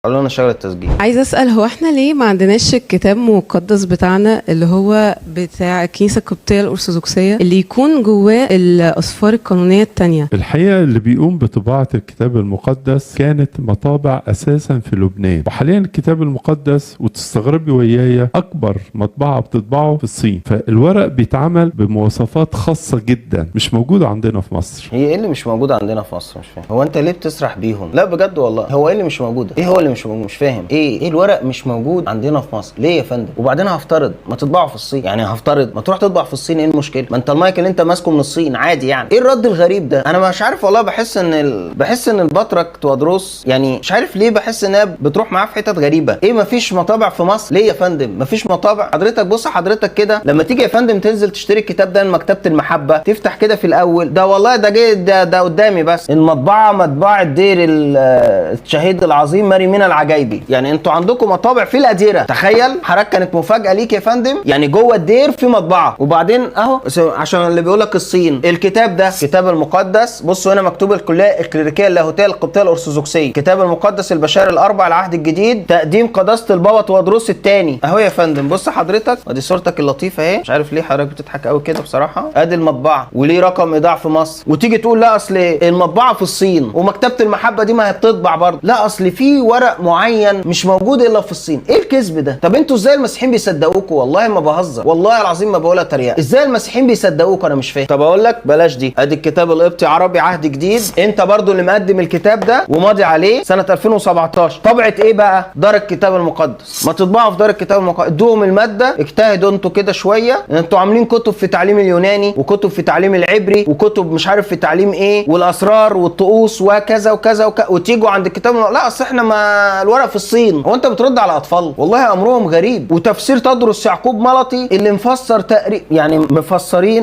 قالوا لنا شغل التسجيل. عايزه اسال، هو احنا ليه ما عندناش الكتاب المقدس بتاعنا اللي هو بتاع الكنيسه القبطيه الارثوذكسيه اللي يكون جواه الاسفار القانونيه التانية؟ الحقيقه اللي بيقوم بطباعه الكتاب المقدس كانت مطابع اساسا في لبنان، وحاليا الكتاب المقدس وتستغربي ويايا اكبر مطبعه بتطبعه في الصين، فالورق بيتعمل بمواصفات خاصه جدا مش موجوده عندنا في مصر. هي ايه اللي مش موجود عندنا في مصر؟ مش فاهم. هو انت ليه بتسرح بيهم؟ لا بجد والله، هو ايه اللي مش موجود؟ ايه هو اللي مش موجود؟ مش فاهم. ايه الورق مش موجود عندنا في مصر ليه يا فندم؟ وبعدين هفترض ما تطبعه في الصين، يعني هفترض ما تروح تطبع في الصين، ايه المشكله؟ ما انت المايك اللي انت ماسكه من الصين عادي يعني. ايه الرد الغريب ده؟ انا مش عارف والله. بحس ان البطرك توادروس يعني مش عارف ليه بحس انها بتروح معاه في حتت غريبه. ايه مفيش مطابع في مصر ليه يا فندم؟ مفيش مطابع. حضرتك بص حضرتك كده لما تيجي يا فندم تنزل تشتري الكتاب ده من مكتبه المحبه، تفتح كده في الاول ده والله ده جاي ده قدامي بس المطبعه مطبعه دير الشهيد العظيم ماري مينا العجايبي. يعني انتوا عندكم مطابع في الاديره. تخيل حضرتك، كانت مفاجاه ليك يا فندم، يعني جوه الدير في مطبعه. وبعدين اهو عشان اللي بيقول لك الصين، الكتاب ده كتاب المقدس. بصوا هنا مكتوب الكليه الكليريكيه اللاهوتيه القبطيه الارثوذكسيه، كتاب المقدس البشائر الاربع العهد الجديد، تقديم قداسه البابا توادروس الثاني. اهو يا فندم بص حضرتك، ادي صورتك اللطيفه اهي. مش عارف ليه حضرتك بتضحك قوي كده بصراحه. ادي المطبعه وليه رقم ايضاع في مصر، وتيجي تقول لا اصل المطبعه في الصين ومكتبه المحبه دي ما هي بتطبع برضه. لا اصل في ورق معين مش موجود الا في الصين. ايه الكذب ده؟ طب انتوا ازاي المسيحيين بيصدقوكوا؟ والله ما بهزر، والله العظيم ما بقولها تريقه. ازاي المسيحيين بيصدقوكوا؟ انا مش فاهم. طب اقول لك بلاش دي، ادي الكتاب القبطي عربي عهد جديد، انت برضو اللي مقدم الكتاب ده وماضي عليه سنه 2017. طبعه ايه بقى؟ دار الكتاب المقدس. ما تطبعوا في دار الكتاب المقدس، ادوهم الماده، اجتهدوا انتوا كده شويه. انتوا عاملين كتب في تعليم اليوناني وكتب في تعليم العبري وكتب مش عارف في تعليم ايه والاسرار والطقوس وكذا وكذا وتيجوا عند الكتاب لا اصل احنا ما الورق في الصين. هو انت بترد على اطفال؟ والله امرهم غريب. وتفسير تدرس يعقوب ملطي اللي مفسر يعني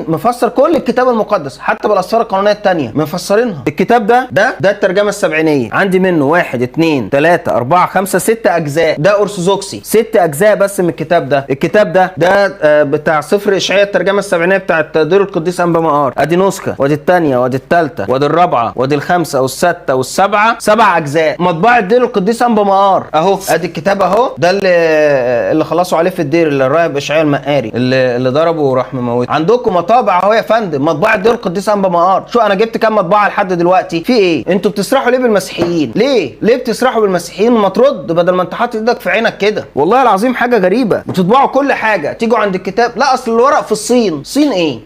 مفسر كل الكتاب المقدس حتى بالاسفار القانونيه الثانيه مفسرينها. الكتاب ده الترجمه السبعينيه، عندي منه 1 2 3 4 5 6 اجزاء. ده ارثوذكسي 6 اجزاء بس من الكتاب ده. الكتاب ده بتاع سفر اشعياء الترجمه السبعينيه بتاعت دير القديس انبا مقار. ادي نسخه وادي الثانيه وادي الثالثه وادي الرابعه وادي الخامسه والسادسه والسابعه، 7 اجزاء. مطبعه دير القديس انبا مقار اهو. ادي الكتاب اهو، ده اللي خلصوا عليه في الدير، اللي الراهب اشعياء المقاري اللي ضربه وراح مموت. عندكم مطابع اهو يا فندم، مطبعه دير القديس انبا مقار. شو انا جبت كام مطبعه لحد دلوقتي؟ في ايه؟ انتوا بتسرحوا ليه بالمسيحيين؟ ليه بتسرحوا بالمسيحيين؟ ما ترد بدل ما انت حاطط ايدك في عينك كده. والله العظيم حاجه غريبه، بتطبعوا كل حاجه، تيجوا عند الكتاب لا اصل الورق في الصين. صين ايه؟